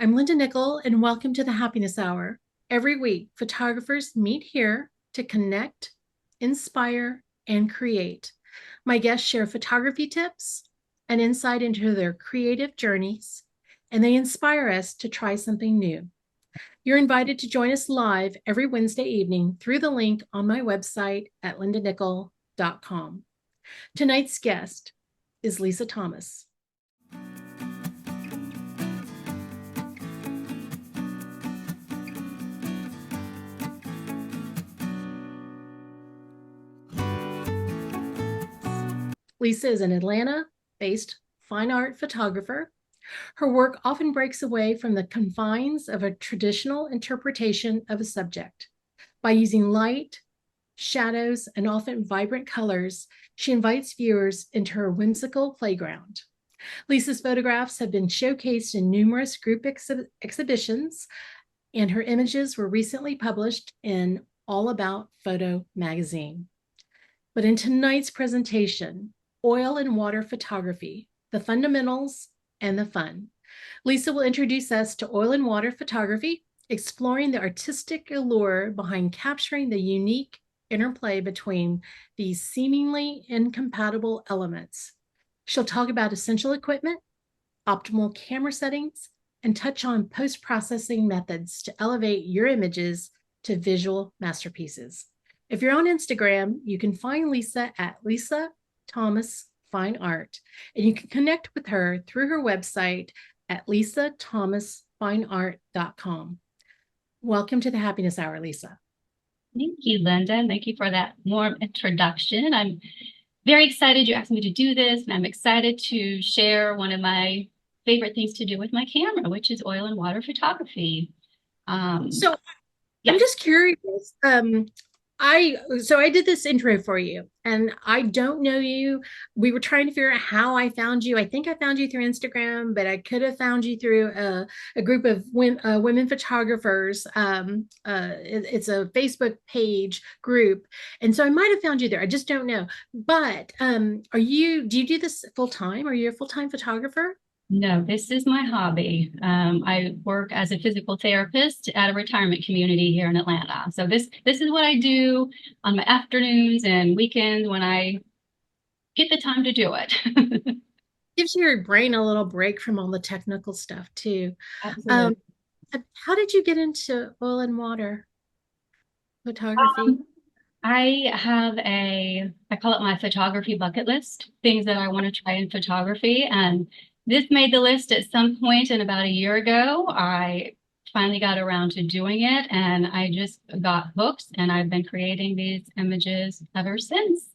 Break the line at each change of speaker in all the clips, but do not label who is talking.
I'm Linda Nickell, and welcome to the Happiness Hour. Every week, photographers meet here to connect, inspire, and create. My guests share photography tips and insight into their creative journeys, and they inspire us to try something new. You're invited to join us live every Wednesday evening through the link on my website at lindanickell.com. Tonight's guest is Lisa Thomas. Lisa is an Atlanta-based fine art photographer. Her work often breaks away from the confines of a traditional interpretation of a subject. By using light, shadows, and often vibrant colors, she invites viewers into her whimsical playground. Lisa's photographs have been showcased in numerous group exhibitions, and her images were recently published in All About Photo magazine. But in tonight's presentation, Oil and Water Photography, the Fundamentals and the Fun, Lisa will introduce us to oil and water photography, exploring the artistic allure behind capturing the unique interplay between these seemingly incompatible elements. She'll talk about essential equipment, optimal camera settings, and touch on post-processing methods to elevate your images to visual masterpieces. If you're on Instagram, you can find Lisa at Lisa Thomas Fine Art, and you can connect with her through her website at lisathomasfineart.com. Welcome to the Happiness Hour, Lisa.
Thank you, Linda. Thank you for that warm introduction. I'm very excited you asked me to do this, and I'm excited to share one of my favorite things to do with my camera, which is oil and water photography.
So I'm just curious. I did this intro for you, and I don't know you. We were trying to figure out how I found you. I think I found you through Instagram, but I could have found you through a group of women photographers. It's a Facebook page group, and so I might have found you there. I just don't know. But do you do this full time? Are you a full-time photographer?
No, this is my hobby. I work as a physical therapist at a retirement community here in Atlanta. So this is what I do on my afternoons and weekends when I get the time to do it.
Gives your brain a little break from all the technical stuff too.
Absolutely.
How did you get into oil and water photography?
I have I call it my photography bucket list, things that I want to try in photography. And this made the list at some point, and about a year ago, I finally got around to doing it, and I just got hooked, and I've been creating these images ever since.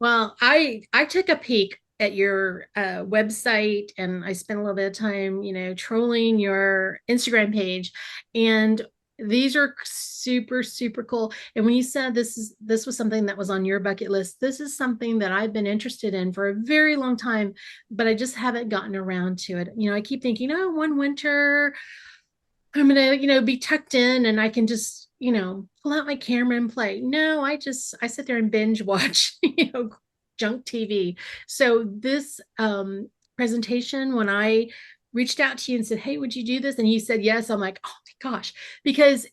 Well, I took a peek at your website, and I spent a little bit of time, trolling your Instagram page, and these are super, super cool. And when you said this was something that was on your bucket list, this is something that I've been interested in for a very long time, but I just haven't gotten around to it. I keep thinking, one winter I'm gonna, be tucked in and I can just, pull out my camera and play. No, I sit there and binge watch, junk TV. So this presentation, when I reached out to you and said, "Hey, would you do this?" and you said yes, I'm like, "Oh my gosh," because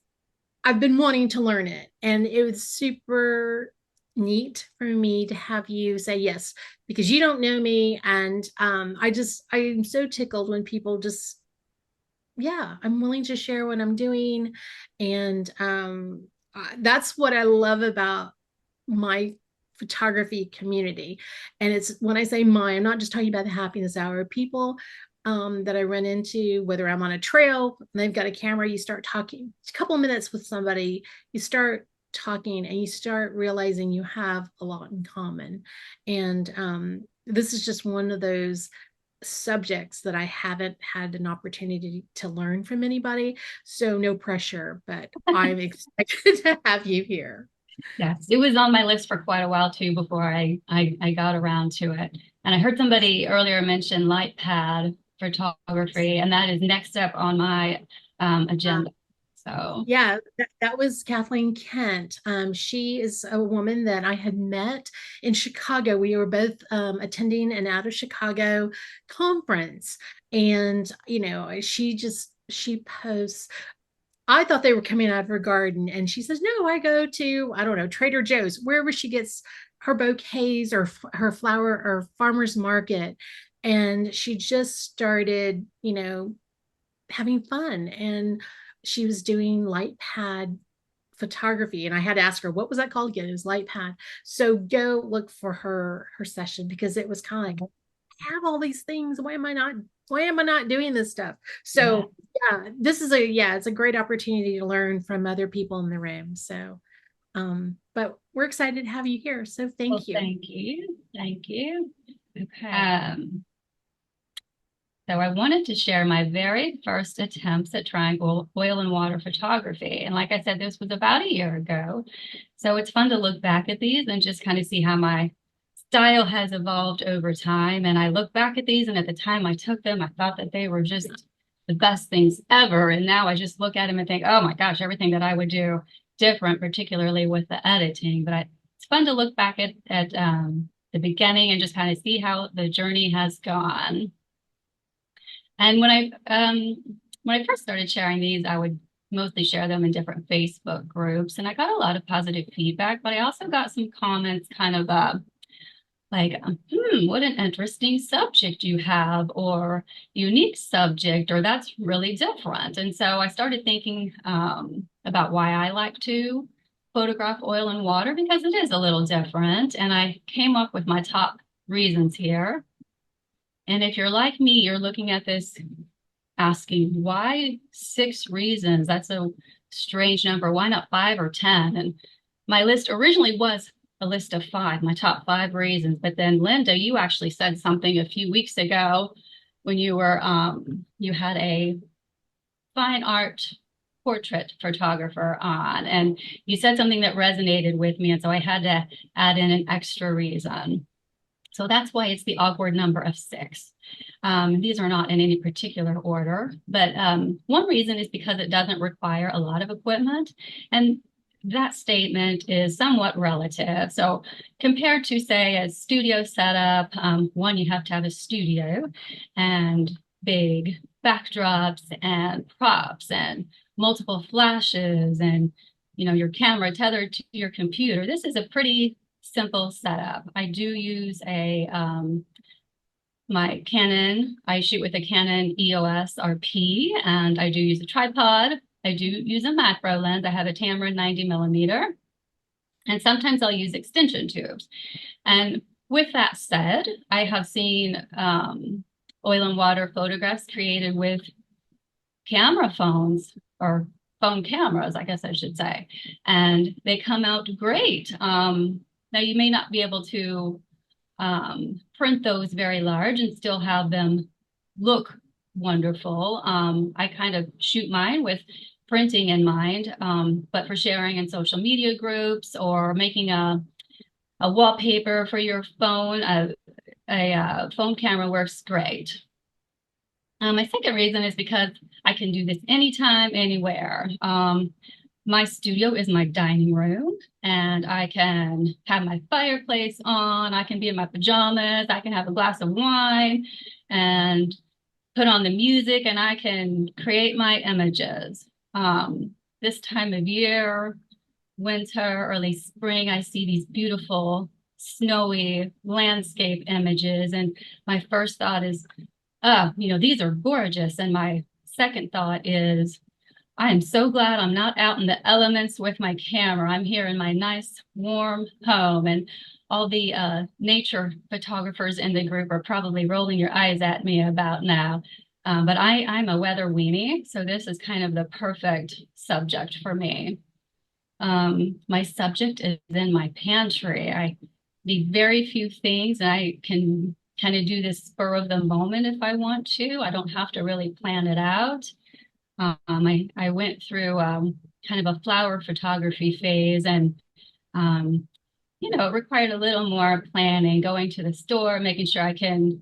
I've been wanting to learn it, and it was super neat for me to have you say yes, because you don't know me, and I'm so tickled when people just, yeah, I'm willing to share what I'm doing. And that's what I love about my photography community. And it's, when I say my, I'm not just talking about the happiness hour. People that I run into, whether I'm on a trail and they've got a camera, you start talking a couple of minutes with somebody, you start talking and you start realizing you have a lot in common. And this is just one of those subjects that I haven't had an opportunity to learn from anybody. So no pressure, but I'm excited to have you here.
Yes, it was on my list for quite a while too before I got around to it. And I heard somebody earlier mention light pad photography, and that is next up on my agenda. So,
Yeah, that was Kathleen Kent. She is a woman that I had met in Chicago. We were both attending an out of Chicago conference. And, she posts, I thought they were coming out of her garden. And she says, no, I go to, I don't know, Trader Joe's, wherever she gets her bouquets or her flower or farmer's market. And she just started, having fun. And she was doing light pad photography, and I had to ask her what was that called again. It was light pad. So go look for her session, because it was kind of like, I have all these things, why am I not doing this stuff?
yeah.
So yeah, this is a yeah it's a great opportunity to learn from other people in the room. So but we're excited to have you here, so
Well,
thank you.
thank you. Thank you.
Okay.
So I wanted to share my very first attempts at trying oil and water photography. And like I said, this was about a year ago. So it's fun to look back at these and just kind of see how my style has evolved over time. And I look back at these, and at the time I took them, I thought that they were just the best things ever. And now I just look at them and think, oh my gosh, everything that I would do different, particularly with the editing. It's fun to look back at the beginning and just kind of see how the journey has gone. And when I first started sharing these, I would mostly share them in different Facebook groups, and I got a lot of positive feedback. But I also got some comments, kind of like, what an interesting subject you have, or unique subject, or that's really different. And so I started thinking about why I like to photograph oil and water, because it is a little different. And I came up with my top reasons here. And if you're like me, you're looking at this asking why 6 reasons? That's a strange number. Why not 5 or 10? And my list originally was a list of 5, my top 5 reasons. But then Linda, you actually said something a few weeks ago when you had a fine art portrait photographer on, and you said something that resonated with me. And so I had to add in an extra reason. So that's why it's the awkward number of 6. These are not in any particular order, but one reason is because it doesn't require a lot of equipment. And that statement is somewhat relative. So compared to, say, a studio setup, one, you have to have a studio and big backdrops and props and multiple flashes and your camera tethered to your computer. This is a pretty simple setup. I do use my Canon. I shoot with a Canon EOS RP, and I do use a tripod. I do use a macro lens. I have a Tamron 90 mm, and sometimes I'll use extension tubes. And with that said, I have seen oil and water photographs created with camera phones, or phone cameras, I guess I should say, and they come out great. Now, you may not be able to print those very large and still have them look wonderful. I kind of shoot mine with printing in mind, but for sharing in social media groups or making a wallpaper for your phone, a phone camera works great. My second reason is because I can do this anytime, anywhere. My studio is my dining room, and I can have my fireplace on. I can be in my pajamas. I can have a glass of wine and put on the music, and I can create my images. This time of year, winter, early spring, I see these beautiful snowy landscape images, and my first thought is, these are gorgeous. And my second thought is, I am so glad I'm not out in the elements with my camera. I'm here in my nice, warm home. And all the nature photographers in the group are probably rolling your eyes at me about now. But I'm a weather weenie, so this is kind of the perfect subject for me. My subject is in my pantry. I need very few things, and I can kind of do this spur of the moment if I want to. I don't have to really plan it out. I went through kind of a flower photography phase, and it required a little more planning, going to the store, making sure I can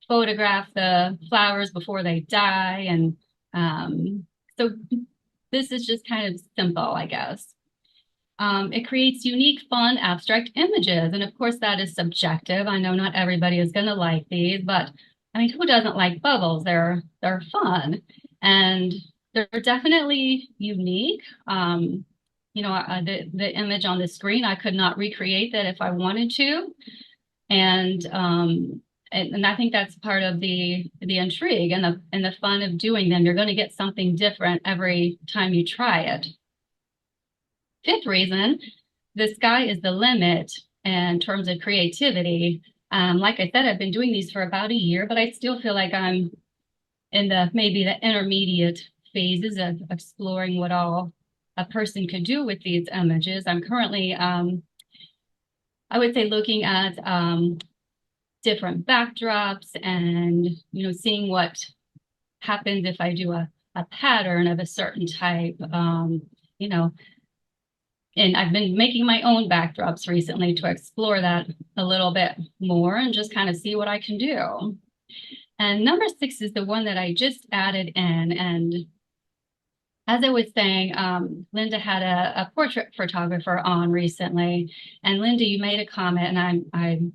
photograph the flowers before they die. And so this is just kind of simple, I guess. It creates unique, fun, abstract images. And of course, that is subjective. I know not everybody is going to like these, but I mean, who doesn't like bubbles? They're fun and they're definitely unique. The image on the screen, I could not recreate that if I wanted to. And and I think that's part of the intrigue and the fun of doing them. You're going to get something different every time you try it. Fifth reason, the sky is the limit in terms of creativity. Like I said, I've been doing these for about a year, but I still feel like I'm in the maybe the intermediate phases of exploring what all a person could do with these images. I'm currently, I would say, looking at different backdrops and seeing what happens if I do a pattern of a certain type. You know, and I've been making my own backdrops recently to explore that a little bit more and just kind of see what I can do. And number six is the one that I just added in. And as I was saying, Linda had a portrait photographer on recently. And Linda, you made a comment, and I'm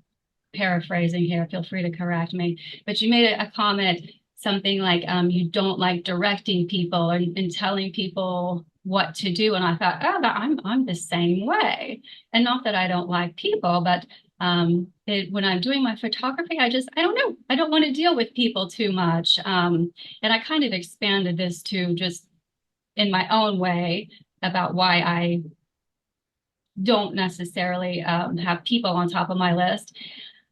paraphrasing here, feel free to correct me, but you made a comment, something like you don't like directing people and telling people what to do. And I thought, oh, I'm the same way. And not that I don't like people, but when I'm doing my photography, I don't know, I don't want to deal with people too much. And I kind of expanded this to just in my own way about why I don't necessarily have people on top of my list.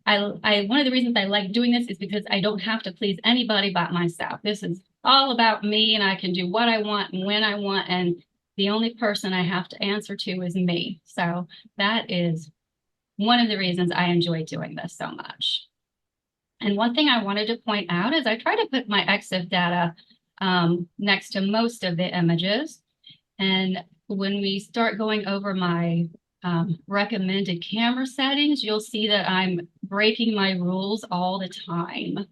One of the reasons I like doing this is because I don't have to please anybody but myself. This is all about me, and I can do what I want and when I want, and the only person I have to answer to is me. So that is one of the reasons I enjoy doing this so much. And one thing I wanted to point out is I try to put my EXIF data next to most of the images. And when we start going over my recommended camera settings, you'll see that I'm breaking my rules all the time.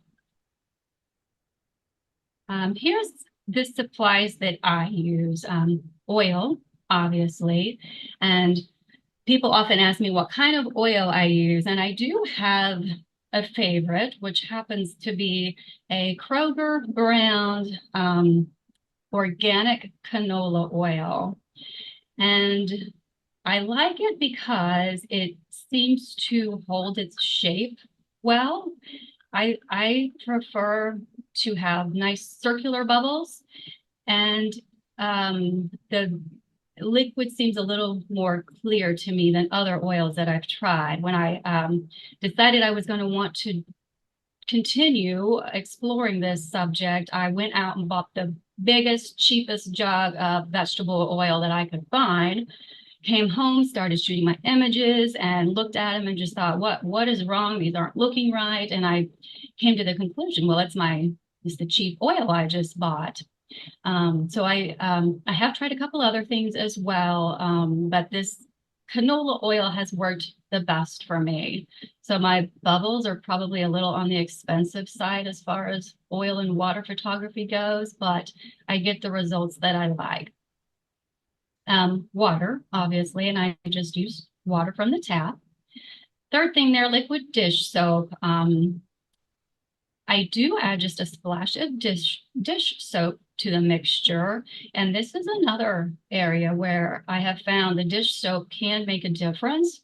Here's the supplies that I use. Oil, obviously, and people often ask me what kind of oil I use, and I do have a favorite, which happens to be a Kroger brand organic canola oil. And I like it because it seems to hold its shape well. I prefer to have nice circular bubbles, and the liquid seems a little more clear to me than other oils that I've tried. When I decided I was going to want to continue exploring this subject, I went out and bought the biggest, cheapest jug of vegetable oil that I could find. Came home, started shooting my images, and looked at them and just thought, what is wrong? These aren't looking right. And I came to the conclusion, well, it's the cheap oil I just bought. So I have tried a couple other things as well, but this canola oil has worked the best for me. So my bubbles are probably a little on the expensive side as far as oil and water photography goes, but I get the results that I like. Water, obviously, and I just use water from the tap. Third thing there, liquid dish soap. I do add just a splash of dish soap to the mixture. And this is another area where I have found the dish soap can make a difference.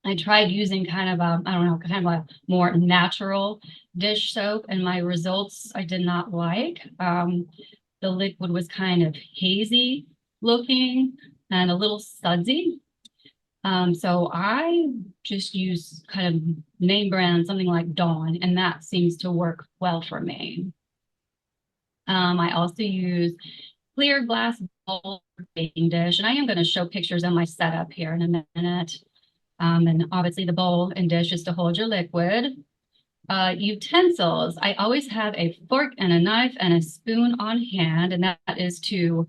I tried using kind of I don't know, kind of a more natural dish soap, and my results I did not like. The liquid was kind of hazy looking and a little sudsy. So I just use kind of name brand, something like Dawn, and that seems to work well for me. I also use clear glass bowl baking dish, and I am going to show pictures of my setup here in a minute. And obviously the bowl and dish is to hold your liquid. Utensils. I always have a fork and a knife and a spoon on hand, and that is to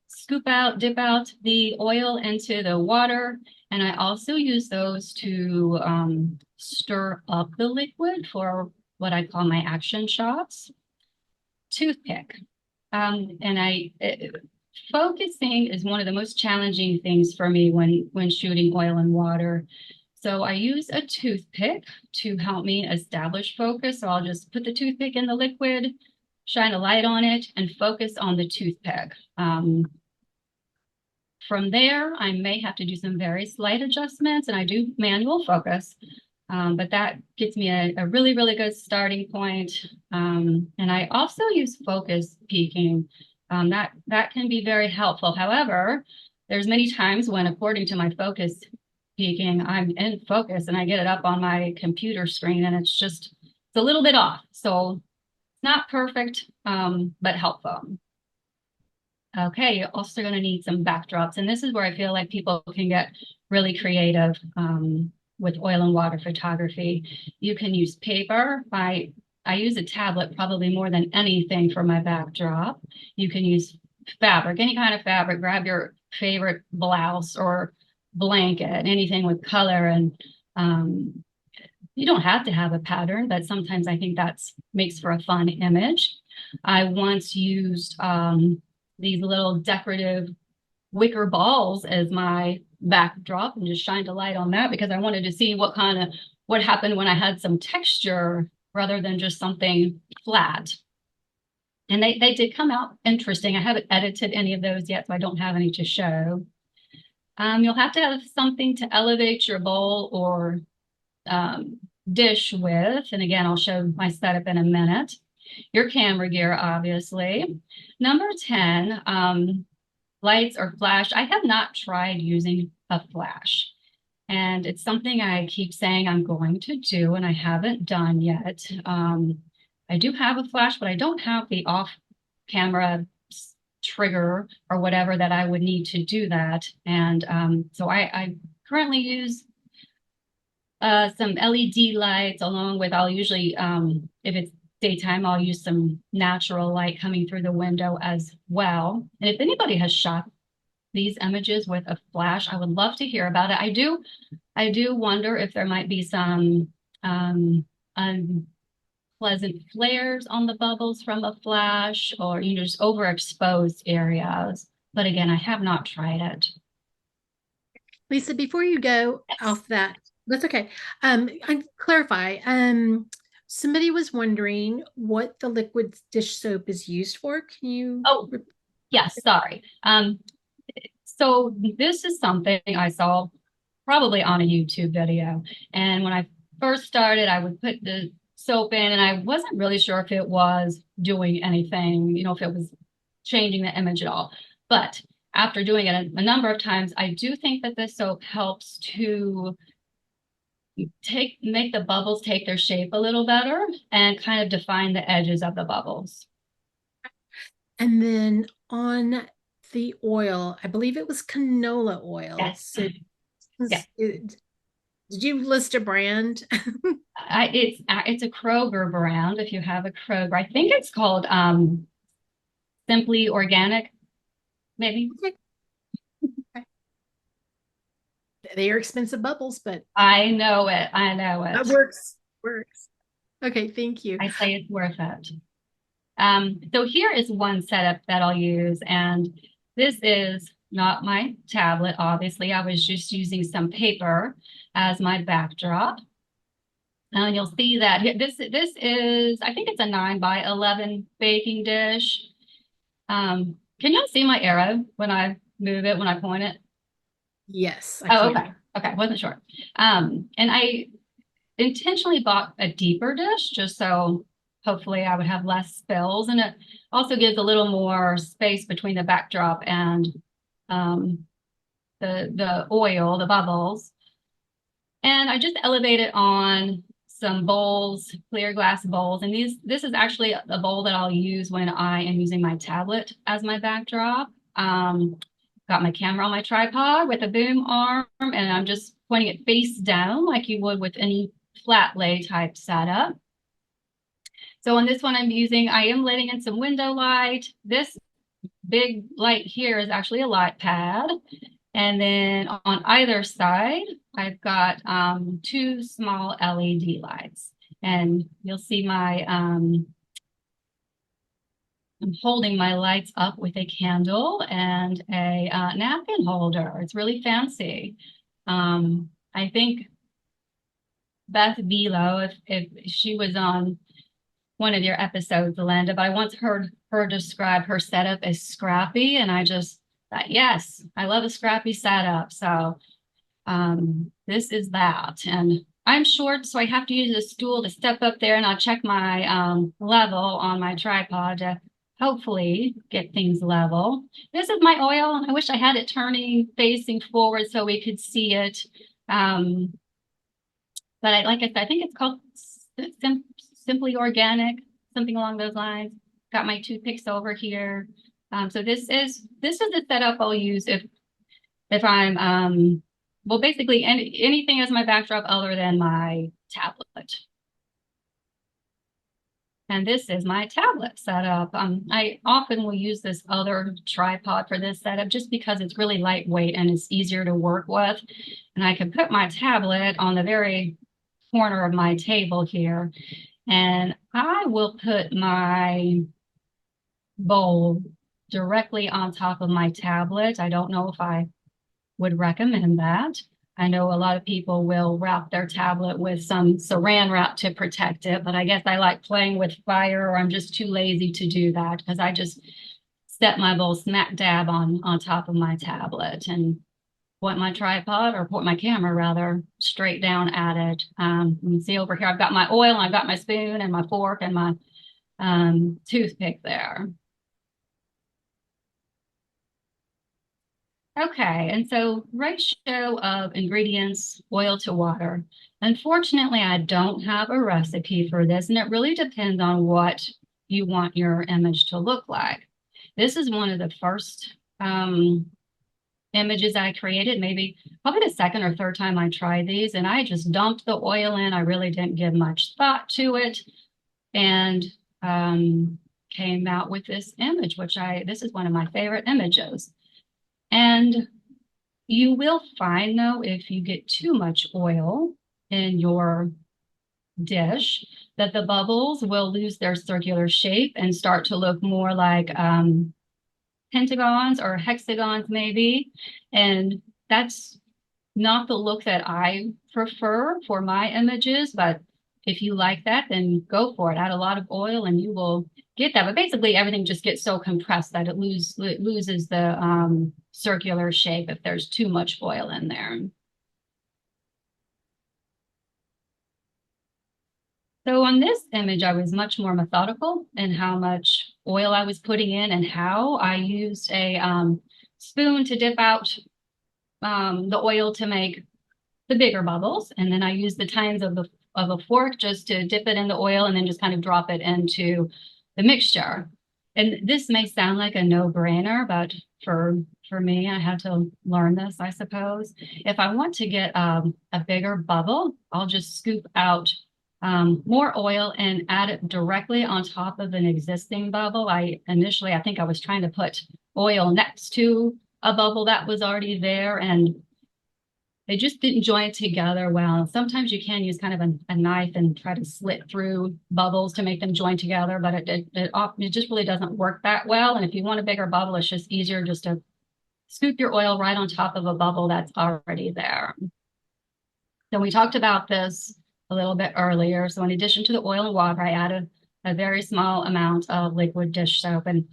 scoop out, dip out the oil into the water. And I also use those to stir up the liquid for what I call my action shots. Toothpick. And focusing is one of the most challenging things for me when shooting oil and water. So I use a toothpick to help me establish focus. So I'll just put the toothpick in the liquid, shine a light on it, and focus on the toothpick. From there, I may have to do some very slight adjustments, and I do manual focus, but that gets me a really, really good starting point. And I also use focus peaking. That can be very helpful. However, there's many times when, according to my focus peaking, I'm in focus and I get it up on my computer screen, and it's a little bit off. So it's not perfect, but helpful. Okay, you're also going to need some backdrops. And this is where I feel like people can get really creative with oil and water photography. You can use paper. I use a tablet probably more than anything for my backdrop. You can use fabric, any kind of fabric. Grab your favorite blouse or blanket, anything with color. And you don't have to have a pattern, but sometimes I think that's makes for a fun image. I once used these little decorative wicker balls as my backdrop and just shined a light on that because I wanted to see what happened when I had some texture rather than just something flat. And they did come out interesting. I haven't edited any of those yet, so I don't have any to show. You'll have to have something to elevate your bowl or dish with. And again, I'll show my setup in a minute. Your camera gear, obviously. Number 10, lights or flash. I have not tried using a flash. And it's something I keep saying I'm going to do, and I haven't done yet. I do have a flash, but I don't have the off-camera trigger or whatever that I would need to do that. And so I currently use some LED lights along with I'll usually, if it's daytime, I'll use some natural light coming through the window as well. And if anybody has shot these images with a flash, I would love to hear about it. I do wonder if there might be some unpleasant flares on the bubbles from a flash or just overexposed areas. But again, I have not tried it.
Lisa, before you go
Yes.
off that, that's okay. I clarify. Somebody was wondering what the liquid dish soap is used for. Can you?
Oh, yes, sorry. So this is something I saw probably on a YouTube video. And when I first started, I would put the soap in and I wasn't really sure if it was doing anything, if it was changing the image at all. But after doing it a number of times, I do think that the soap helps to make the bubbles take their shape a little better and kind of define the edges of the bubbles.
And then on the oil, I believe it was canola oil.
Yes.
So
Yes.
did you list a brand?
It's a Kroger brand. If you have a Kroger, I think it's called Simply Organic, maybe.
Okay. They are expensive bubbles, but
I know it. I know
that
it.
works. Works. Okay, thank you.
I say it's worth it. So here is one setup that I'll use, and this is not my tablet, obviously. I was just using some paper as my backdrop. And you'll see that this is, I think it's a 9 by 11 baking dish. Can you see my arrow when I move it, when I point it?
Yes, I
Oh,
can.
okay. Okay, wasn't sure. And I intentionally bought a deeper dish just so hopefully I would have less spills. And it also gives a little more space between the backdrop and um, the oil, the bubbles. And I just elevate it on some bowls, clear glass bowls. And this is actually a bowl that I'll use when I am using my tablet as my backdrop. Got my camera on my tripod with a boom arm, and I'm just pointing it face down like you would with any flat lay type setup. So on this one I am letting in some window light. This big light here is actually a light pad. And then on either side, I've got two small LED lights. And you'll see my I'm holding my lights up with a candle and a napkin holder. It's really fancy. I think Beth Velo, if she was on one of your episodes, Linda, but I once heard her describe her setup as scrappy, and I just thought, yes, I love a scrappy setup. So this is that. And I'm short, so I have to use a stool to step up there, and I'll check my level on my tripod to hopefully get things level. This is my oil, and I wish I had it turning facing forward so we could see it. Um, but like I said, I think it's called Simply Organic, something along those lines. Got my toothpicks over here. So this is the setup I'll use if I'm well, basically anything as my backdrop other than my tablet. And this is my tablet setup. I often will use this other tripod for this setup just because it's really lightweight and it's easier to work with. And I can put my tablet on the very corner of my table here, and I will put my bowl directly on top of my tablet. I don't know if I would recommend that. I know a lot of people will wrap their tablet with some saran wrap to protect it, but I guess I like playing with fire, or I'm just too lazy to do that because I just set my bowl smack dab on top of my tablet and point my tripod, or point my camera rather, straight down at it. You can see over here, I've got my oil, and I've got my spoon and my fork and my toothpick there. Okay, and so ratio of ingredients, oil to water. Unfortunately, I don't have a recipe for this, and it really depends on what you want your image to look like. This is one of the first images I created, maybe probably the second or third time I tried these, and I just dumped the oil in. I really didn't give much thought to it, and came out with this image, this is one of my favorite images. And you will find, though, if you get too much oil in your dish, that the bubbles will lose their circular shape and start to look more like pentagons or hexagons, maybe. And that's not the look that I prefer for my images, but if you like that, then go for it. Add a lot of oil and you will get that. But basically, everything just gets so compressed that it loses the circular shape if there's too much oil in there. So on this image, I was much more methodical in how much oil I was putting in and how I used a spoon to dip out the oil to make the bigger bubbles. And then I used the tines of a fork just to dip it in the oil and then just kind of drop it into the mixture. And this may sound like a no-brainer, but for me, I had to learn this, I suppose. If I want to get a bigger bubble, I'll just scoop out more oil and add it directly on top of an existing bubble. I think I was trying to put oil next to a bubble that was already there, and they just didn't join together well. Sometimes you can use kind of a knife and try to slit through bubbles to make them join together, but it just really doesn't work that well. And if you want a bigger bubble, it's just easier just to scoop your oil right on top of a bubble that's already there. So we talked about this a little bit earlier. So in addition to the oil and water, I added a very small amount of liquid dish soap. And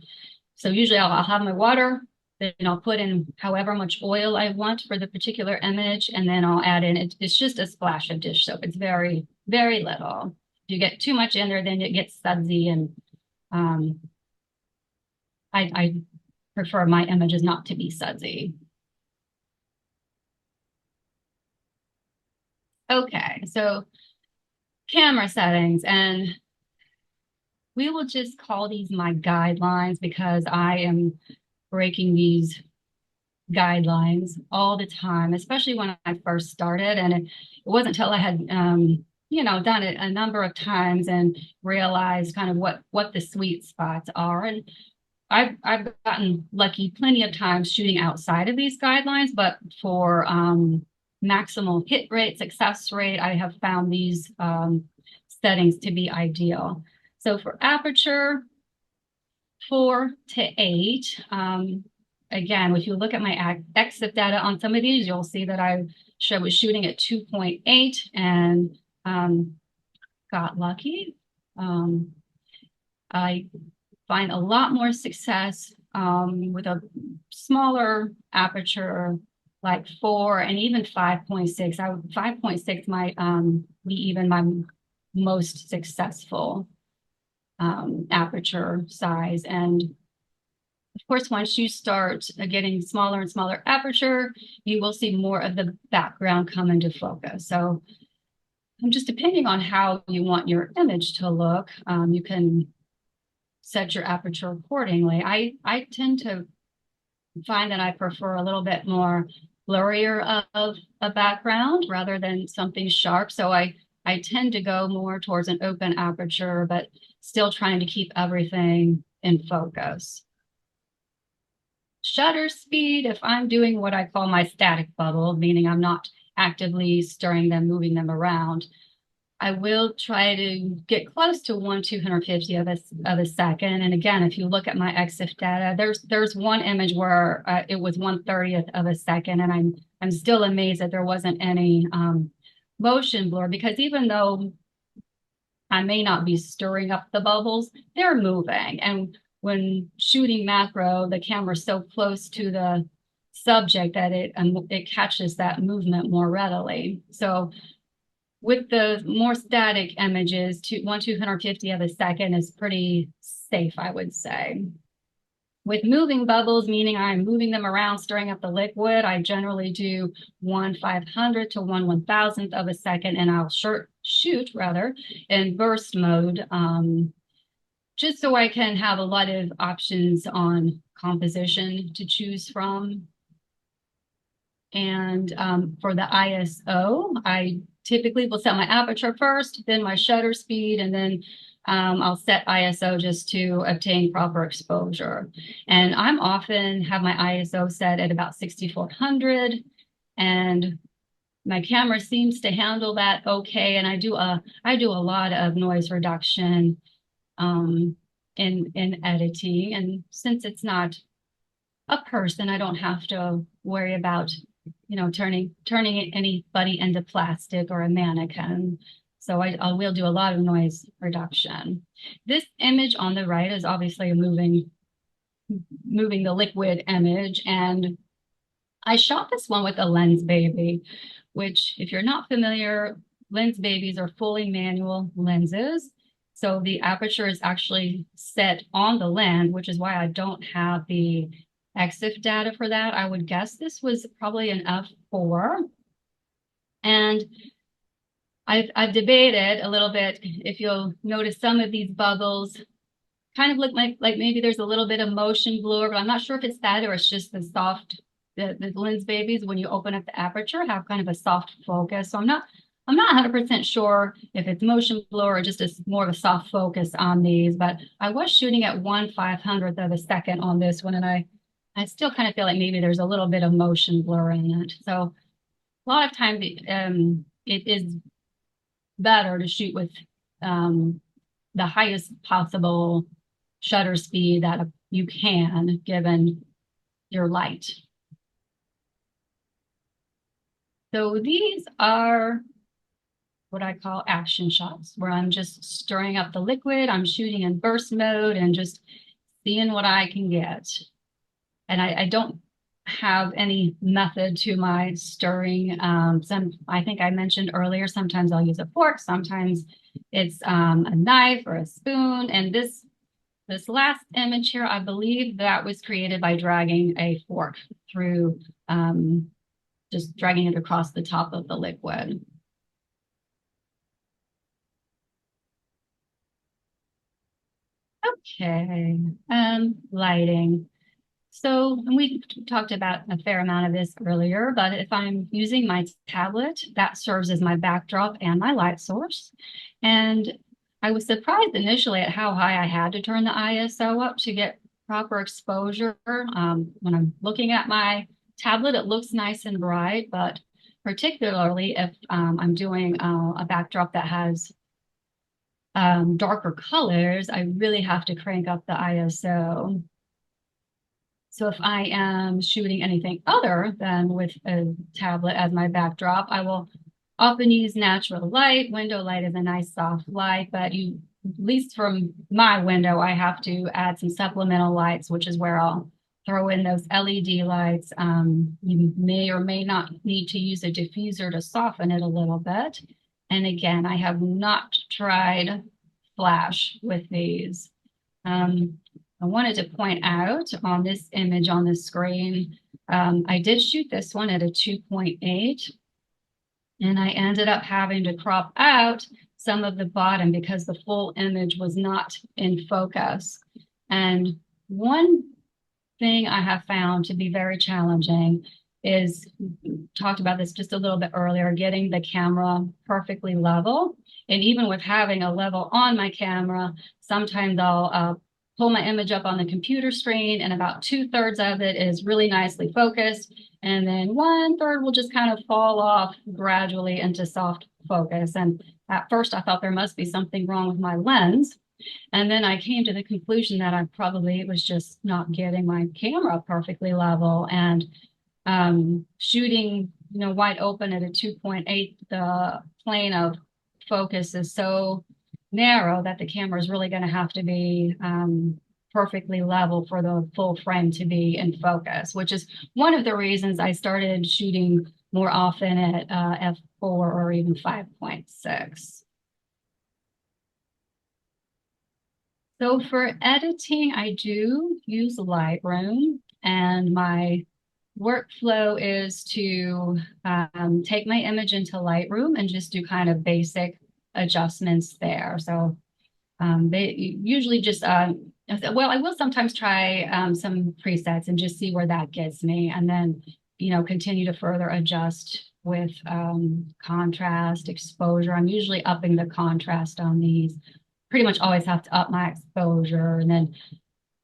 so usually I'll have my water, then I'll put in however much oil I want for the particular image, and then I'll add in, it's just a splash of dish soap. It's very, very little. If you get too much in there, then it gets sudsy, and I prefer my images not to be sudsy. Okay, so camera settings, and we will just call these my guidelines because I am breaking these guidelines all the time, especially when I first started. And it wasn't until I had, done it a number of times and realized kind of what the sweet spots are. And I've gotten lucky plenty of times shooting outside of these guidelines, but for maximal hit rate, success rate, I have found these settings to be ideal. So for aperture, 4 to 8. Again, if you look at my exit data on some of these, you'll see that I was shooting at 2.8 and got lucky. I find a lot more success with a smaller aperture, like 4 and even 5.6. 5.6 might be even my most successful aperture size. And of course, once you start getting smaller and smaller aperture, you will see more of the background come into focus. So just depending on how you want your image to look, you can set your aperture accordingly. I tend to find that I prefer a little bit more blurrier of a background rather than something sharp. So I tend to go more towards an open aperture, but still trying to keep everything in focus. Shutter speed, if I'm doing what I call my static bubble, meaning I'm not actively stirring them, moving them around, I will try to get close to 1/250 of a second. And again, if you look at my EXIF data, there's one image where it was 1/30th of a second, and I'm still amazed that there wasn't any motion blur, because even though I may not be stirring up the bubbles, they're moving. And when shooting macro, the camera's so close to the subject that it catches that movement more readily. So with the more static images, 1/250 of a second is pretty safe, I would say. With moving bubbles, meaning I'm moving them around, stirring up the liquid, I generally do 1/500 to 1/1000th of a second, and I'll shoot in burst mode, just so I can have a lot of options on composition to choose from. And for the ISO, I typically will set my aperture first, then my shutter speed, and then I'll set ISO just to obtain proper exposure. And I'm often have my ISO set at about 6400, and my camera seems to handle that okay. And I do a lot of noise reduction in editing. And since it's not a person, I don't have to worry about turning anybody into plastic or a mannequin. So I will do a lot of noise reduction. This image on the right is obviously a moving the liquid image, and I shot this one with a lens baby, which, if you're not familiar, lens babies are fully manual lenses. So the aperture is actually set on the lens, which is why I don't have the EXIF data for that. I would guess this was probably an f4. And I've debated a little bit. If you'll notice, some of these bubbles kind of look like maybe there's a little bit of motion blur, but I'm not sure if it's that or it's just the lens babies, when you open up the aperture, have kind of a soft focus. So I'm not 100% sure if it's motion blur or just more of a soft focus on these, but I was shooting at 1/500th of a second on this one, and I still kind of feel like maybe there's a little bit of motion blur in it. So a lot of times it is better to shoot with the highest possible shutter speed that you can, given your light. So these are what I call action shots, where I'm just stirring up the liquid. I'm shooting in burst mode and just seeing what I can get. And I don't have any method to my stirring. I think I mentioned earlier, sometimes I'll use a fork, sometimes it's a knife or a spoon. And this last image here, I believe that was created by dragging a fork through, just dragging it across the top of the liquid. Okay, lighting. So we talked about a fair amount of this earlier, but if I'm using my tablet, that serves as my backdrop and my light source. And I was surprised initially at how high I had to turn the ISO up to get proper exposure. When I'm looking at my tablet, it looks nice and bright, but particularly if I'm doing a backdrop that has darker colors, I really have to crank up the ISO. So if I am shooting anything other than with a tablet as my backdrop, I will often use natural light. Window light is a nice soft light, but at least from my window, I have to add some supplemental lights, which is where I'll throw in those LED lights. You may or may not need to use a diffuser to soften it a little bit. And again, I have not tried flash with these. Um, I wanted to point out on this image on the screen, I did shoot this one at a 2.8, and I ended up having to crop out some of the bottom because the full image was not in focus. And one thing I have found to be very challenging is, talked about this just a little bit earlier, getting the camera perfectly level. And even with having a level on my camera, sometimes I'll pull my image up on the computer screen and about 2/3 of it is really nicely focused. And then 1/3 will just kind of fall off gradually into soft focus. And at first I thought there must be something wrong with my lens. And then I came to the conclusion that I probably was just not getting my camera perfectly level. And shooting, wide open at a 2.8, the plane of focus is so narrow that the camera is really going to have to be perfectly level for the full frame to be in focus, which is one of the reasons I started shooting more often at f4 or even 5.6. So for editing, I do use Lightroom, and my workflow is to take my image into Lightroom and just do kind of basic adjustments there. So they usually just, well, I will sometimes try some presets and just see where that gets me, and then, continue to further adjust with contrast, exposure. I'm usually upping the contrast on these. Pretty much always have to up my exposure, and then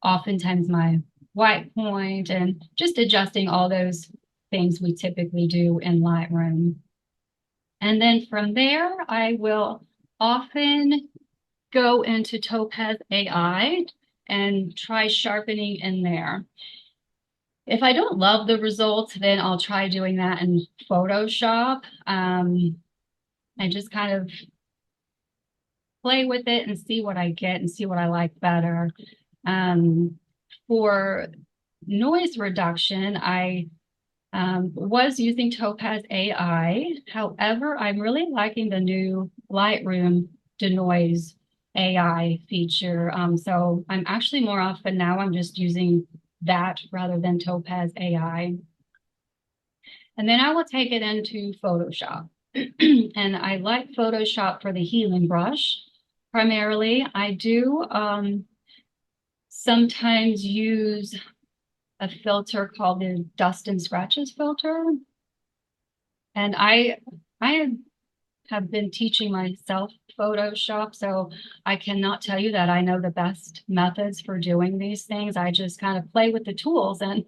oftentimes my white point, and just adjusting all those things we typically do in Lightroom. And then from there, I will often go into Topaz AI and try sharpening in there. If I don't love the results, then I'll try doing that in Photoshop. And just kind of play with it and see what I get and see what I like better. For noise reduction, I was using Topaz AI. However, I'm really liking the new Lightroom denoise AI feature. So I'm actually more often now, I'm just using that rather than Topaz AI. And then I will take it into Photoshop. And I like Photoshop for the healing brush. Primarily, I do sometimes use a filter called the Dust and Scratches filter. And I have been teaching myself Photoshop, so I cannot tell you that I know the best methods for doing these things. I just kind of play with the tools and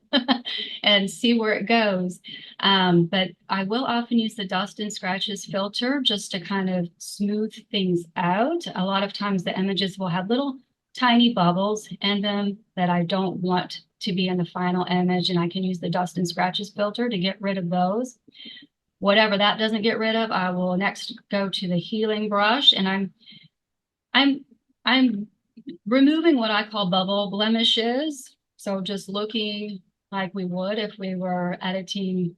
and see where it goes. But I will often use the Dust and Scratches filter just to kind of smooth things out. A lot of times the images will have little tiny bubbles in them that I don't want to be in the final image, and I can use the Dust and Scratches filter to get rid of those. Whatever that doesn't get rid of, I will next go to the healing brush, and I'm removing what I call bubble blemishes. So just looking like we would if we were editing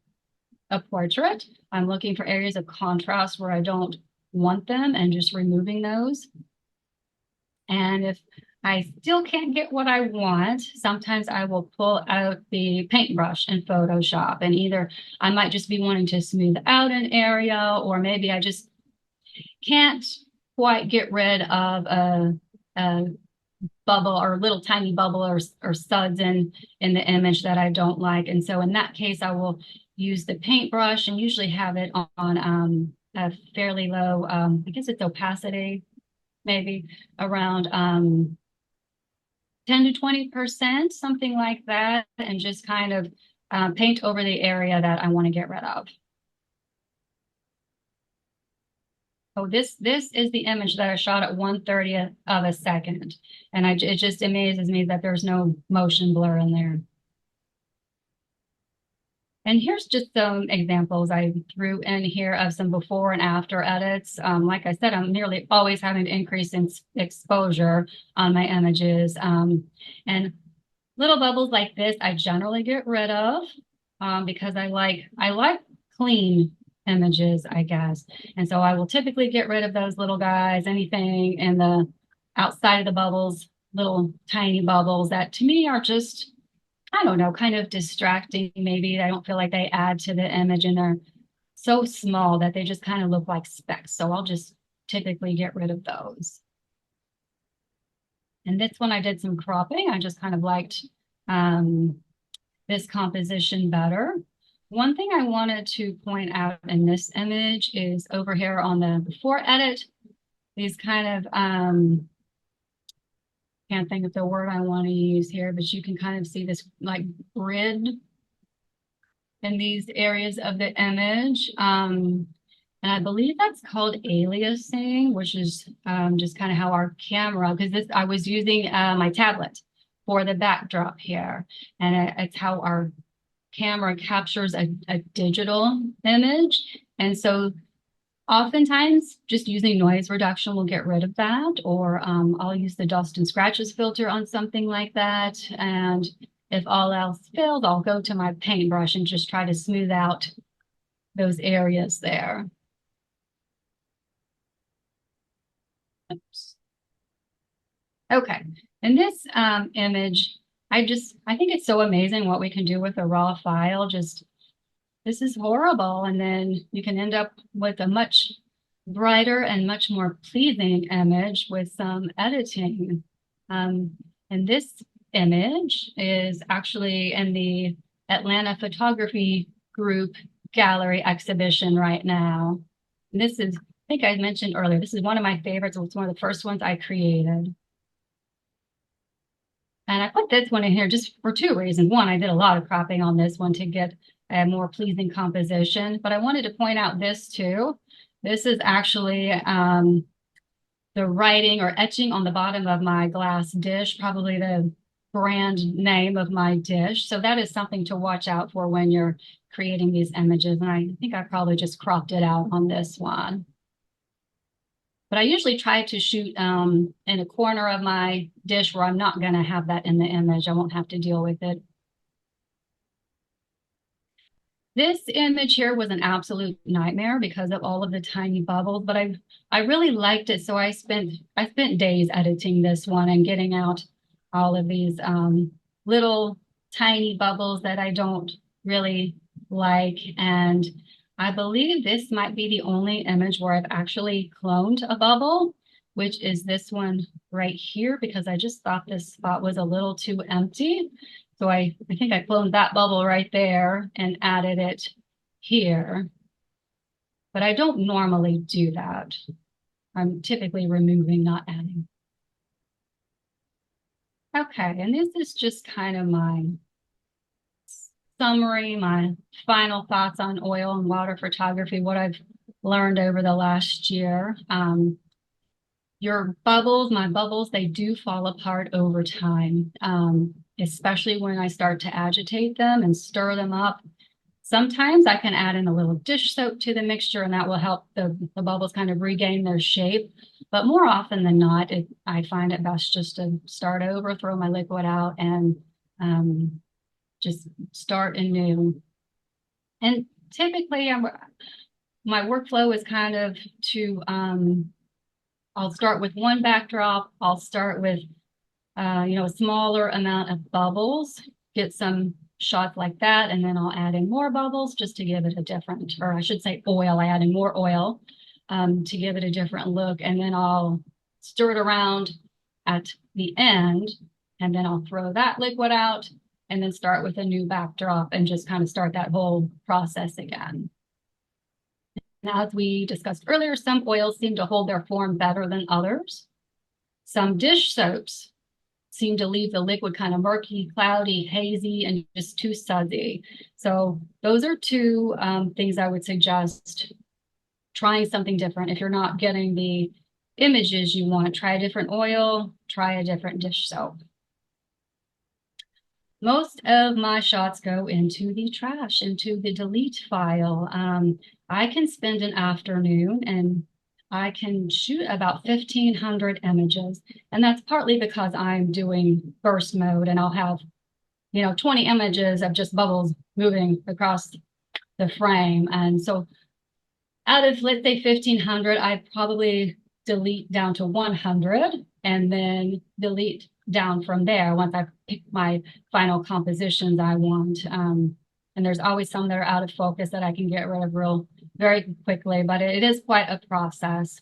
a portrait. I'm looking for areas of contrast where I don't want them and just removing those. And if I still can't get what I want, sometimes I will pull out the paintbrush in Photoshop, and either I might just be wanting to smooth out an area, or maybe I just can't quite get rid of a bubble or little tiny bubble or suds in the image that I don't like. And so in that case, I will use the paintbrush and usually have it on a fairly low, I guess it's opacity, maybe around 10 to 20%, something like that, and just kind of paint over the area that I want to get rid of. oh, this is the image that I shot at 1/30th of a second. And it just amazes me that there's no motion blur in there. And here's just some examples I threw in here of some before and after edits. Like I said, I'm nearly always having to increase in exposure on my images. And little bubbles like this, I generally get rid of because I like clean images, I guess. And so I will typically get rid of those little guys, anything in the outside of the bubbles, little tiny bubbles that to me are just, I don't know, kind of distracting. Maybe I don't feel like they add to the image and they're so small that they just kind of look like specks. So I'll just typically get rid of those. And this one I did some cropping. I just kind of liked this composition better. One thing I wanted to point out in this image is over here on the before edit, these kind of, can't think of the word I want to use here, but you can kind of see this like grid in these areas of the image. And I believe that's called aliasing, which is just kind of how our camera, because this I was using my tablet for the backdrop here, and it's how our camera captures a digital image. And so oftentimes just using noise reduction will get rid of that, or I'll use the dust and scratches filter on something like that. And if all else fails, I'll go to my paintbrush and just try to smooth out those areas there. Oops. Okay, in this image, I think it's so amazing what we can do with a raw file. Just, this is horrible. And then you can end up with a much brighter and much more pleasing image with some editing. And this image is actually in the Atlanta Photography Group gallery exhibition right now. And this is, I think I mentioned earlier, this is one of my favorites. It's one of the first ones I created. And I put this one in here just for two reasons. One, I did a lot of cropping on this one to get a more pleasing composition, but I wanted to point out this too. This is actually the writing or etching on the bottom of my glass dish, probably the brand name of my dish. So that is something to watch out for when you're creating these images. And I think I probably just cropped it out on this one. But I usually try to shoot in a corner of my dish where I'm not going to have that in the image. I won't have to deal with it. This image here was an absolute nightmare because of all of the tiny bubbles, but I really liked it. So I spent days editing this one and getting out all of these little tiny bubbles that I don't really like. And I believe this might be the only image where I've actually cloned a bubble, which is this one right here, because I just thought this spot was a little too empty. So I think I cloned that bubble right there and added it here. But I don't normally do that. I'm typically removing, not adding. Okay, and this is just kind of my summary, my final thoughts on oil and water photography, what I've learned over the last year. Your bubbles, my bubbles, they do fall apart over time, especially when I start to agitate them and stir them up. Sometimes I can add in a little dish soap to the mixture and that will help the bubbles kind of regain their shape. But more often than not, I find it best just to start over, throw my liquid out, and just start anew. And typically, my workflow is kind of to, I'll start with one backdrop. I'll start with, a smaller amount of bubbles, get some shots like that, and then I'll add in more bubbles just to give it a different, or I should say oil. I add in more oil to give it a different look, and then I'll stir it around at the end, and then I'll throw that liquid out and then start with a new backdrop and just kind of start that whole process again. Now, as we discussed earlier, some oils seem to hold their form better than others. Some dish soaps seem to leave the liquid kind of murky, cloudy, hazy, and just too sudsy. So those are two things I would suggest trying something different. If you're not getting the images you want, try a different oil, try a different dish soap. Most of my shots go into the trash, into the delete file. I can spend an afternoon and I can shoot about 1,500 images. And that's partly because I'm doing burst mode and I'll have, 20 images of just bubbles moving across the frame. And so out of, let's say, 1,500, I probably delete down to 100 and then delete down from there once I pick my final compositions I want. And there's always some that are out of focus that I can get rid of real very quickly, but it is quite a process.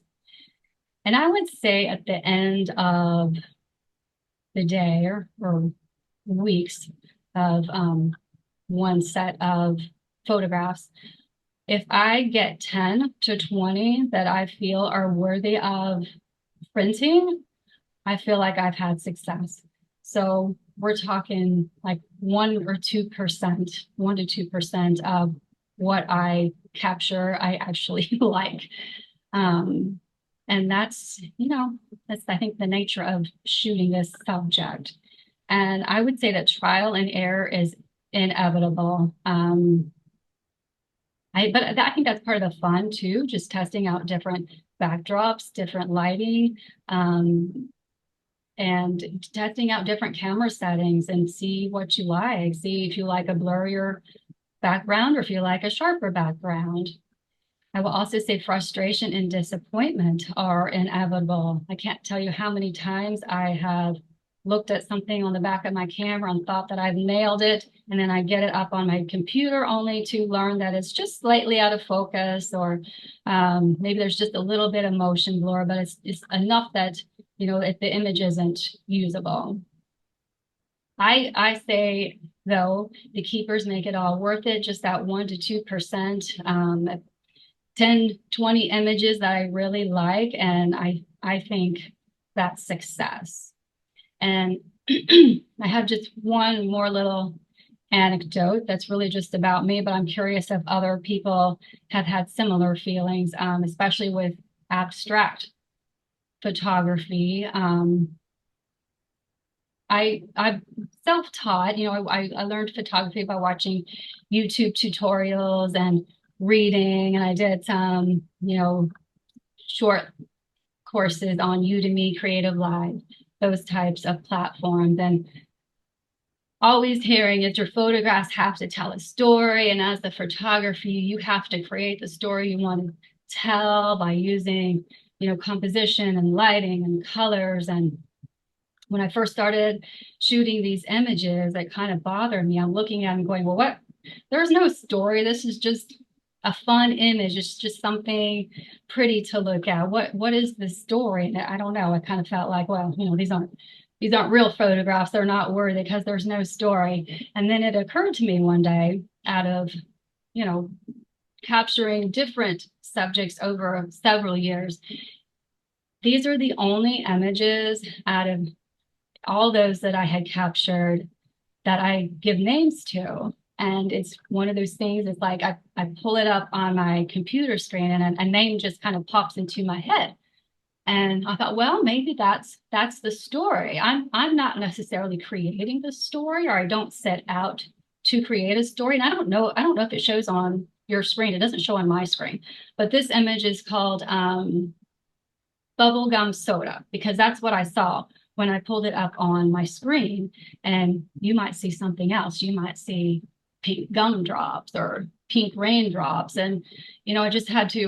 And I would say at the end of the day or weeks of one set of photographs, if I get 10 to 20 that I feel are worthy of printing, I feel like I've had success. So we're talking like 1 to 2% of what I capture, I actually like. Um, and that's, I think, the nature of shooting this subject. And I would say that trial and error is inevitable. But I think that's part of the fun too, just testing out different backdrops, different lighting, and testing out different camera settings and see what you like. See if you like a blurrier background or if you like a sharper background. I will also say frustration and disappointment are inevitable. I can't tell you how many times I have looked at something on the back of my camera and thought that I've nailed it. And then I get it up on my computer only to learn that it's just slightly out of focus, or maybe there's just a little bit of motion blur, but it's enough that, if the image isn't usable. I say, though, the keepers make it all worth it, just that 1 to 2%. 10, 20 images that I really like, and I think that's success. And I have just one more little anecdote that's really just about me, but I'm curious if other people have had similar feelings, especially with abstract photography. I'm self-taught, I learned photography by watching YouTube tutorials and reading, and I did some, short courses on Udemy, Creative Live, those types of platforms. And always hearing is your photographs have to tell a story. And as the photography, you have to create the story you want to tell by using, composition and lighting and colors. And when I first started shooting these images, it kind of bothered me. I'm looking at them going, well, what? There's no story. This is just a fun image. It's just something pretty to look at. What is the story? And I don't know. I kind of felt like, well, these aren't real photographs. They're not worthy because there's no story. And then it occurred to me one day, out of, capturing different subjects over several years, these are the only images out of all those that I had captured that I give names to. And it's one of those things, it's like I pull it up on my computer screen and a name just kind of pops into my head. And I thought, well, maybe that's the story. I'm not necessarily creating the story, or I don't set out to create a story. And I don't know if it shows on your screen. It doesn't show on my screen. But this image is called bubblegum soda, because that's what I saw when I pulled it up on my screen. And you might see something else. You might see pink gumdrops or pink raindrops. And, I just had to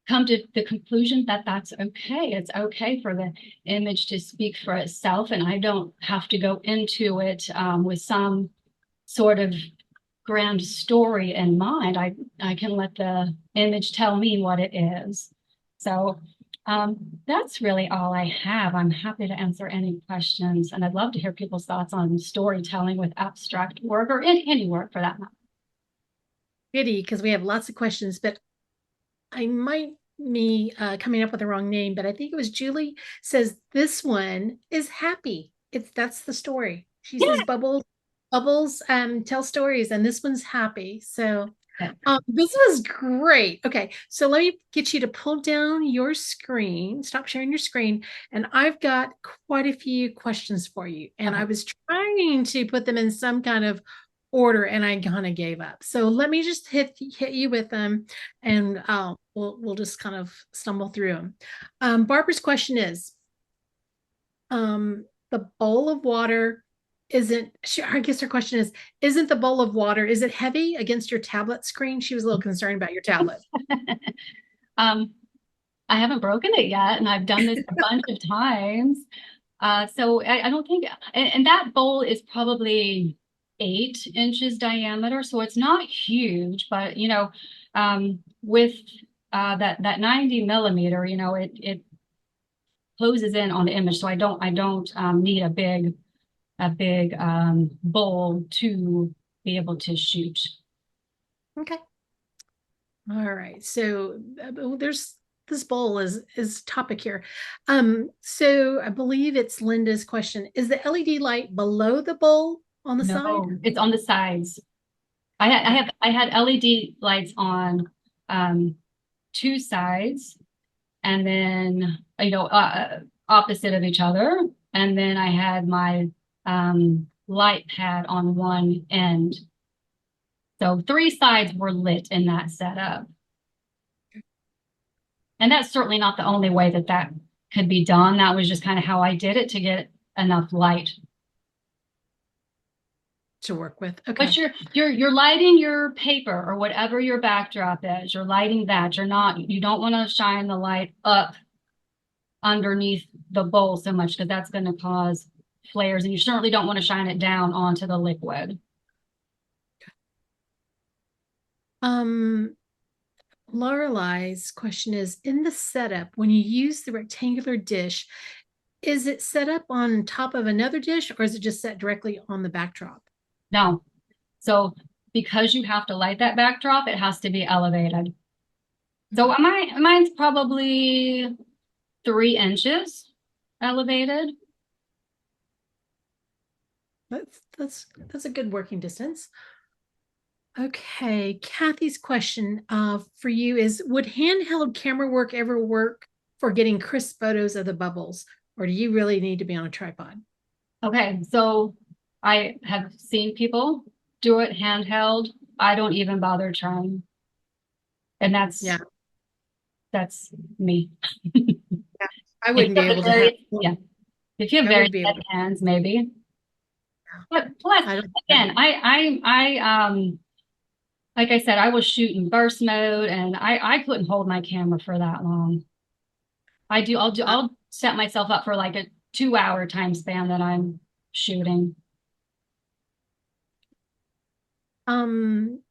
come to the conclusion that that's okay. It's okay for the image to speak for itself. And I don't have to go into it with some sort of grand story in mind. I can let the image tell me what it is. So that's really all I have. I'm happy to answer any questions, and I'd love to hear people's thoughts on storytelling with abstract work, or any work for that matter.
Goody, because we have lots of questions, but I might be coming up with the wrong name, but I think it was Julie says this one is happy. That's the story. She says bubbles tell stories, and this one's happy. So This was great. Okay, so let me get you to pull down your screen, stop sharing your screen, and I've got quite a few questions for you. And I
Okay.
was trying to put them in some kind of order, and I kind of gave up. So let me just hit you with them, and we'll just kind of stumble through them. Barbara's question is, the bowl of water isn't. I guess her question is, isn't the bowl of water, is it heavy against your tablet screen? She was a little concerned about your tablet.
Um, I haven't broken it yet, and I've done this a bunch of times. So I don't think, and that bowl is probably 8 inches diameter, so it's not huge, but with that 90 millimeter, it closes in on the image, so I don't need a big bowl to be able to shoot.
Okay. All right. So there's this bowl is topic here. So I believe it's Linda's question. Is the LED light below the bowl on the side?
No, it's on the sides. I had LED lights on um 2 sides, and then opposite of each other, and then I had my light pad on one end. So 3 sides were lit in that setup. And that's certainly not the only way that could be done. That was just kind of how I did it to get enough light.
To work with.
But
Okay.
you're lighting your paper or whatever your backdrop is. You're lighting that. You don't want to shine the light up underneath the bowl so much because that's going to cause flares, and you certainly don't want to shine it down onto the liquid.
Um, Lorelai's question is, in the setup, when you use the rectangular dish, is it set up on top of another dish or is it just set directly on the backdrop?
No. So because you have to light that backdrop, it has to be elevated. So
Okay.
mine's probably 3 inches elevated.
That's a good working distance. Okay, Kathy's question for you is, would handheld camera work ever work for getting crisp photos of the bubbles, or do you really need to be on a tripod?
Okay, so I have seen people do it handheld. I don't even bother trying. And
Yeah,
that's me.
yeah. I
If
wouldn't
you
be
have
able to have,
very, yeah, if you have
I
very
wouldn't be able
thin
to.
hands, maybe. But plus,
I don't have
again, like I said, I was shooting burst mode, and I couldn't hold my camera for that long.
that.
I'll set myself up for like a 2 hour time span that I'm shooting.
Um,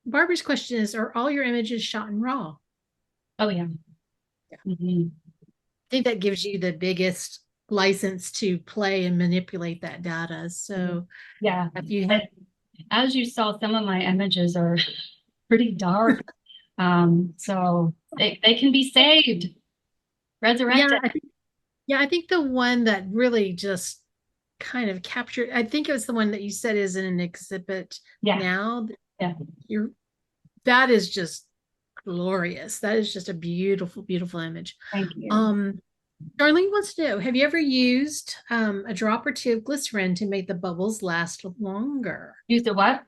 Barbara's question is, are all your images shot in RAW?
Oh yeah.
Yeah.
Mhm.
I think that gives you the biggest license to play and manipulate that data. So
Yeah.
if you have,
And as you saw, some of my images are pretty dark. So they can be saved,
yeah,
resurrected.
I think the one that really just kind of captured, I think it was the one that you said is in an exhibit
Yeah.
now.
Yeah.
You're that is just glorious. That is just a beautiful, beautiful image.
Thank you.
Um, Darlene wants to know, have you ever used a drop or two of glycerin to make the bubbles last longer?
Use the what?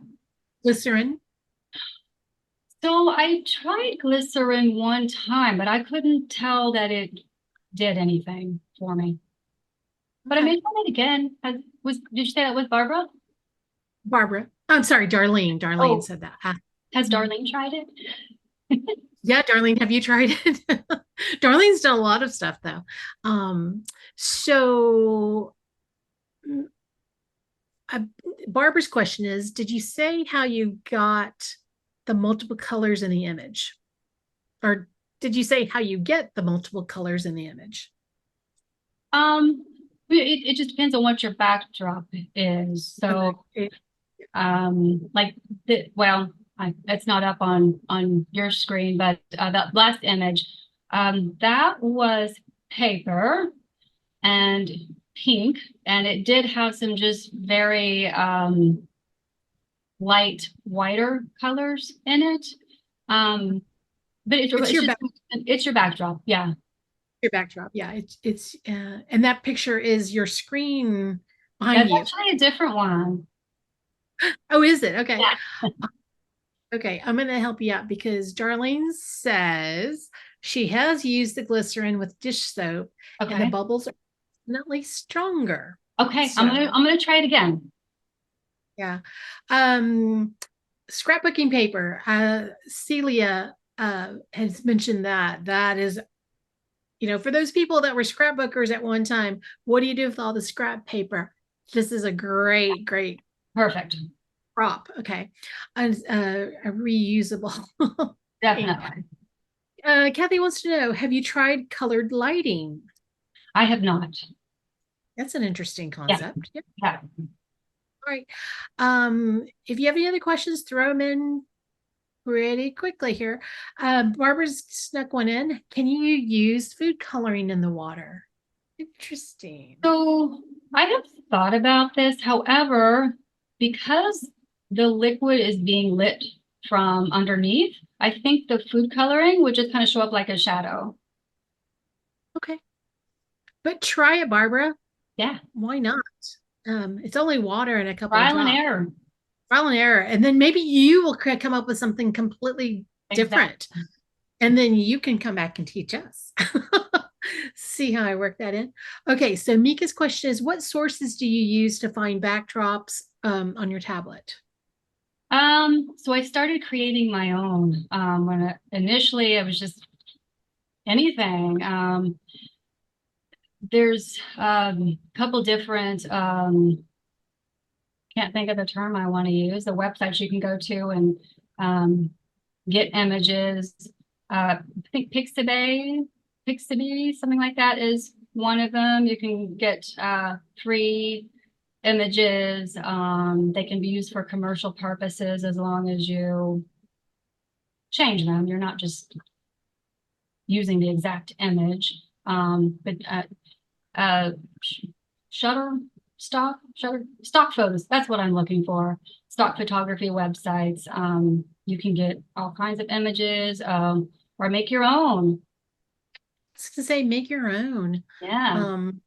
Glycerin?
So I tried glycerin one time, but I couldn't tell that it did anything for me. But I
Okay.
may try it again. Did you say that was Barbara?
Barbara. I'm sorry, Darlene. Darlene
Oh,
said that.
has
Mhm.
Darlene tried it?
Yeah, Darlene, have you tried it? Darlene's done a lot of stuff though. So mm, uh, Barbara's question is, did you say how you got the multiple colors in the image? Or did you say how you get the multiple colors in the image?
Um, it just depends on what your backdrop is.
And
So, like it's not up on your screen, but that last image, that was paper and pink, and it did have some just very light, whiter colors in it. Um, but
It's
it's
your
just it's your backdrop. Yeah.
backdrop. Yeah, it's and that picture is your screen behind
That's
you.
actually a different one.
Oh, is it? Okay.
Yeah.
Okay, I'm going to help you out because Darlene says she has used the glycerin with dish soap and the
Okay.
bubbles are definitely stronger.
Okay.
So,
I'm gonna try it again.
yeah. Um, Scrapbooking paper. Celia has mentioned that. That is, for those people that were scrapbookers at one time, what do you do with all the scrap paper? This is a great, great
Perfect.
prop. Okay. And a reusable thing.
Definitely.
Kathy wants to know, have you tried colored lighting?
I have not.
That's an interesting
Yeah.
concept. Yeah.
Yeah.
All right. If you have any other questions, throw them in pretty quickly here. Barbara's snuck one in. Can you use food coloring in the water? Interesting.
So I have thought about this. However, because the liquid is being lit from underneath, I think the food coloring would just kind of show up like a shadow.
Okay. But try it, Barbara.
Yeah.
Why not? It's only water and a couple of
Trial and
drops.
error.
Trial and error. And then maybe you will come up with something completely different.
Exactly.
And then you can come back and teach us. See how I work that in? Okay, so Mika's question is, what sources do you use to find backdrops on your tablet?
So I started creating my own. Initially I was just anything. There's a couple different can't think of the term I want to use. The websites you can go to and um, get images. I think Pixabay, something like that is one of them. You can get free images. They can be used for commercial purposes as long as you change them. You're not just using the exact image. Uh, Shutter stock photos. That's what I'm looking for. Stock photography websites. You can get all kinds of images, or make your own.
To say make your own.
Yeah,
Um,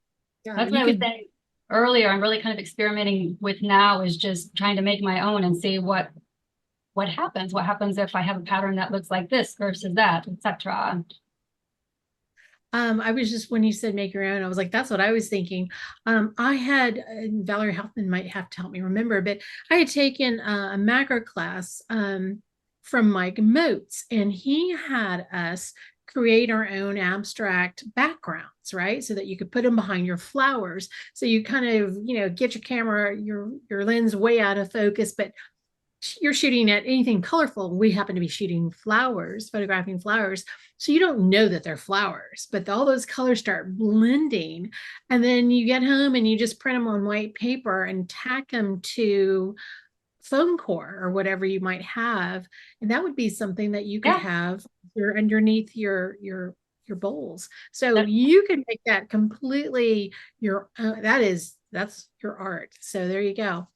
yeah,
that's what
you
I was
could.
saying earlier. I'm really kind of experimenting with now is just trying to make my own and see what happens. What happens if I have a pattern that looks like this versus that, etc.
I was just when you said make your own, I was like, that's what I was thinking. I had Valerie Hoffman might have to help me remember, but I had taken a macro class from Mike Moats, and he had us create our own abstract backgrounds, right? So that you could put them behind your flowers. So you kind of, get your camera, your lens way out of focus, but you're shooting at anything colorful. We happen to be shooting flowers, photographing flowers. So you don't know that they're flowers, but all those colors start blending. And then you get home and you just print them on white paper and tack them to foam core or whatever you might have. And that would be something that you could
Yeah,
have underneath your bowls. So
that,
you can make that completely that's your art. So there you go.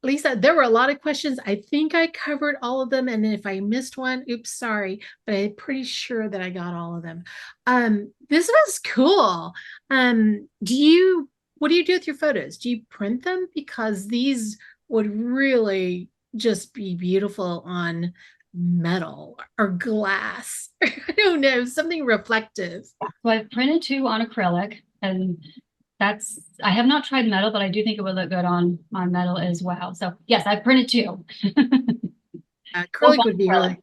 Lisa, there were a lot of questions. I think I covered all of them. And if I missed one, oops, sorry, but I'm pretty sure that I got all of them. This was cool. What do you do with your photos? Do you print them? Because these would really just be beautiful on metal or glass. I don't know, something reflective.
so I've printed two on acrylic, and I have not tried metal, but I do think it would look good on metal as well. So yes, I've printed two. Both
Acrylic
on
would be
acrylic.
really,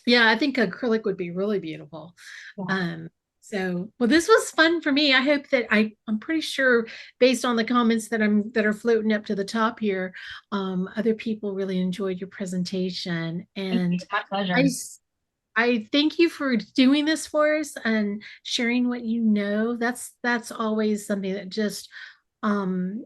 yeah, I think acrylic would be really beautiful.
Yeah.
Um, well, this was fun for me. I hope that I'm pretty sure based on the comments that are floating up to the top here, other people really enjoyed your presentation.
Thank you.
And
My
I,
pleasure.
s- I thank you for doing this for us and sharing what you know. That's always something that just um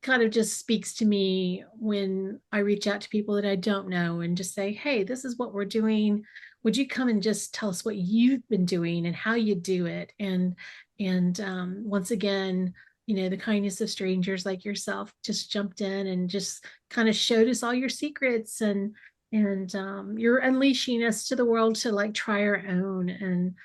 kind of just speaks to me when I reach out to people that I don't know and just say, hey, this is what we're doing. Would you come and just tell us what you've been doing and how you do it? And once again, the kindness of strangers like yourself just jumped in and just kind of showed us all your secrets, and you're unleashing us to the world to like try our own. And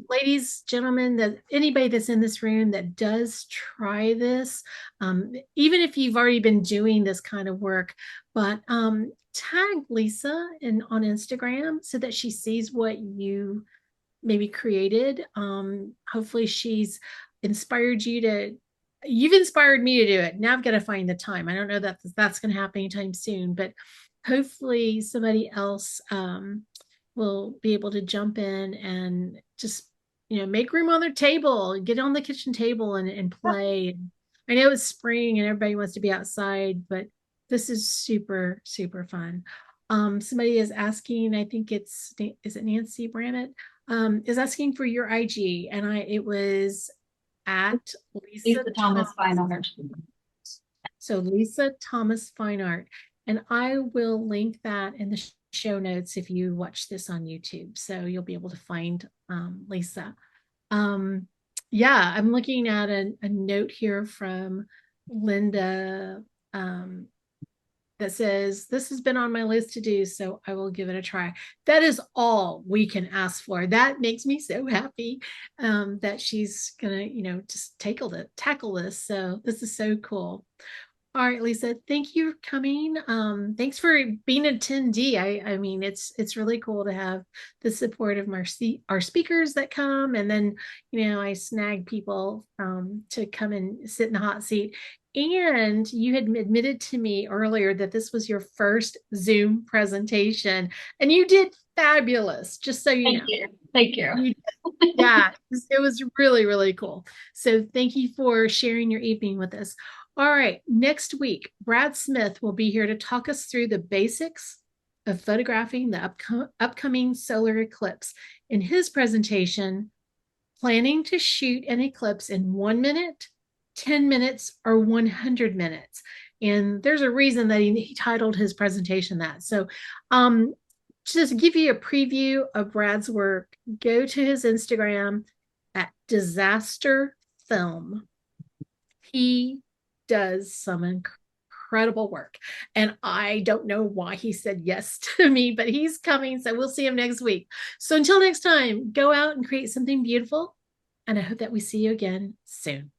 ladies, gentlemen, that anybody that's in this room that does try this, even if you've already been doing this kind of work, but tag Lisa on Instagram so that she sees what you maybe created. Hopefully she's inspired you to, you've inspired me to do it. Now I've got to find the time. I don't know that that's going to happen anytime soon, but hopefully somebody else will be able to jump in and just, make room on their table, get on the kitchen table and play. I know it's spring and everybody wants to be outside, but this is super, super fun. Somebody is asking, I think is it Nancy Brammett? Is asking for your IG, and it was at Lisa
Lisa
Thomas.
Thomas Fine Art.
So Lisa Thomas Fine Art, and I will link that in the show notes if you watch this on YouTube, so you'll be able to find Lisa. Yeah, I'm looking at a note here from Linda. That says, this has been on my list to do, so I will give it a try. That is all we can ask for. That makes me so happy that she's gonna, just tackle this. So this is so cool. All right, Lisa, thank you for coming. Thanks for being an attendee. I mean, it's really cool to have the support of our speakers that come, and then I snag people to come and sit in the hot seat. And you had admitted to me earlier that this was your first Zoom presentation, and you did fabulous. Just so you
Thank
know.
you. Thank you.
Yeah, it was really, really cool. So thank you for sharing your evening with us. All right, next week, Brad Smith will be here to talk us through the basics of photographing the upcoming solar eclipse. In his presentation, planning to shoot an eclipse in 1 minute, 10 minutes, or 100 minutes. And there's a reason that he titled his presentation that. So just give you a preview of Brad's work, go to his Instagram at Disaster Film. He does some incredible work. And I don't know why he said yes to me, but he's coming. So we'll see him next week. So until next time, go out and create something beautiful. And I hope that we see you again soon.